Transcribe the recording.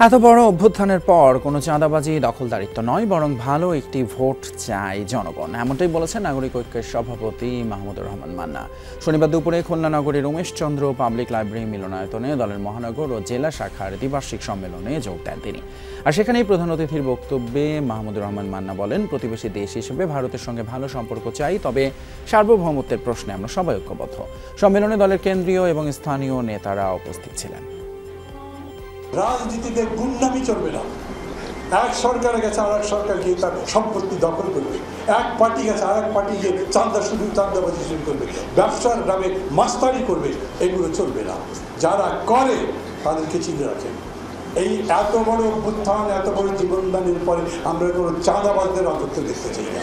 এত বড় অভ্যুত্থানের পর কোনো চাঁদাবাজি দখলদারিত্ব নয়, বরং ভালো একটি ভোট চায় জনগণ, এমনটাই বলেছেন নাগরিক ঐক্যের সভাপতি মাহমুদুর রহমান মান্না। শনিবার দুপুরে খুলনা নগরীর উমেশচন্দ্র পাবলিক লাইব্রেরি মিলনায়তনে দলের মহানগর ও জেলা শাখার দ্বিবার্ষিক সম্মেলনে যোগ দেন তিনি। আর সেখানেই প্রধান অতিথির বক্তব্যে মাহমুদুর রহমান মান্না বলেন, প্রতিবেশী দেশ হিসেবে ভারতের সঙ্গে ভালো সম্পর্ক চাই, তবে সার্বভৌমত্বের প্রশ্নে আমরা সবাই ঐক্যবদ্ধ। সম্মেলনে দলের কেন্দ্রীয় এবং স্থানীয় নেতারা উপস্থিত ছিলেন। রাজনীতিতে গুন্ডামি চলবে না। এক সরকারের কাছে আর এক সরকার গিয়ে তার সম্পত্তি দখল করবে, এক পার্টি গেছে আর এক পার্টি গিয়ে চাঁদাবাজি শুরু করবে, ব্যবসার নামে মাস্তানি করবে, এগুলো চলবে না। যারা করে তাদেরকে চিনে রাখেন। এই এত বড় অভ্যুত্থান, এত বড় জীবনদানের পরে আমরা কোনো চাঁদাবাজদের রাজত্ব দেখতে চাই না।